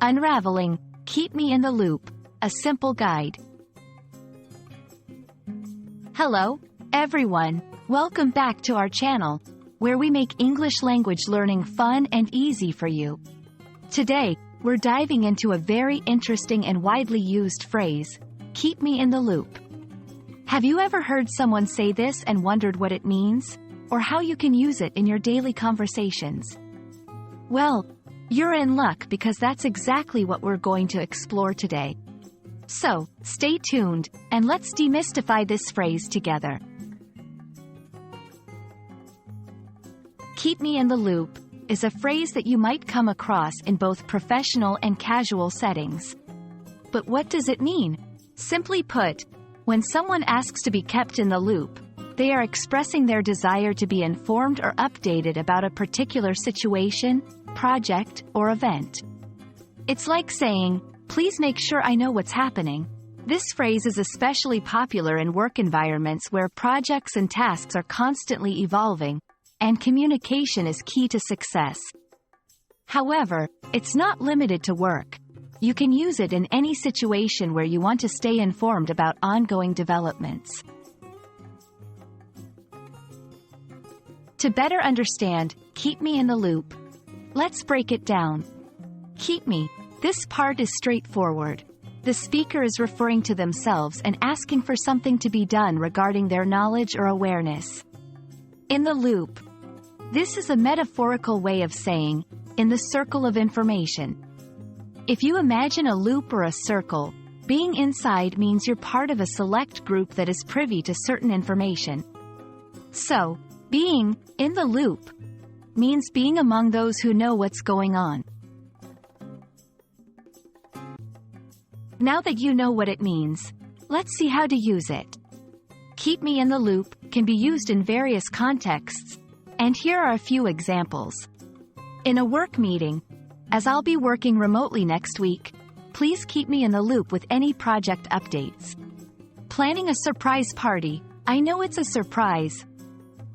Unraveling, Keep Me in the Loop, a simple guide. Hello, everyone. Welcome back to our channel, where we make English language learning fun and easy for you. Today, we're diving into a very interesting and widely used phrase, keep me in the loop. Have you ever heard someone say this and wondered what it means, or how you can use it in your daily conversations? Well, you're in luck because that's exactly what we're going to explore today. So, stay tuned, and let's demystify this phrase together. Keep me in the loop is a phrase that you might come across in both professional and casual settings. But what does it mean? Simply put, when someone asks to be kept in the loop, they are expressing their desire to be informed or updated about a particular situation, project, or event. It's like saying, "Please make sure I know what's happening." This phrase is especially popular in work environments where projects and tasks are constantly evolving, and communication is key to success. However, it's not limited to work. You can use it in any situation where you want to stay informed about ongoing developments. To better understand, keep me in the loop, let's break it down. Keep me. This part is straightforward. The speaker is referring to themselves and asking for something to be done regarding their knowledge or awareness. In the loop. This is a metaphorical way of saying, in the circle of information. If you imagine a loop or a circle, being inside means you're part of a select group that is privy to certain information. So, being in the loop means being among those who know what's going on. Now that you know what it means, let's see how to use it. Keep me in the loop can be used in various contexts, and here are a few examples. In a work meeting, as I'll be working remotely next week, please keep me in the loop with any project updates. Planning a surprise party. I know it's a surprise,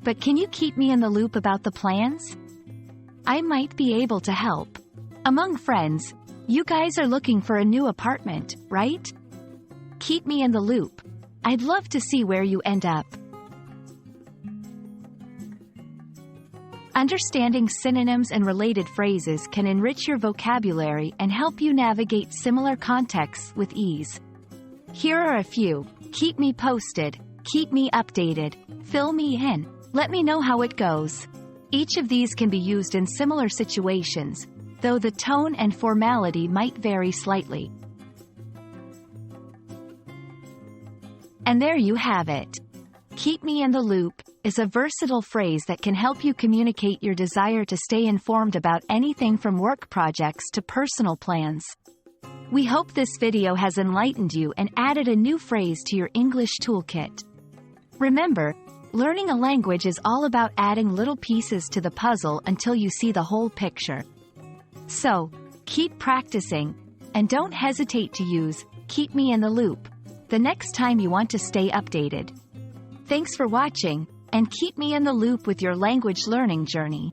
but can you keep me in the loop about the plans? I might be able to help. Among friends, you guys are looking for a new apartment, right? Keep me in the loop. I'd love to see where you end up. Understanding synonyms and related phrases can enrich your vocabulary and help you navigate similar contexts with ease. Here are a few. Keep me posted, keep me updated, fill me in, let me know how it goes. Each of these can be used in similar situations, though the tone and formality might vary slightly. And there you have it. Keep me in the loop is a versatile phrase that can help you communicate your desire to stay informed about anything from work projects to personal plans. We hope this video has enlightened you and added a new phrase to your English toolkit. Remember, learning a language is all about adding little pieces to the puzzle until you see the whole picture. So, keep practicing, and don't hesitate to use "keep me in the loop" the next time you want to stay updated. Thanks for watching, and keep me in the loop with your language learning journey.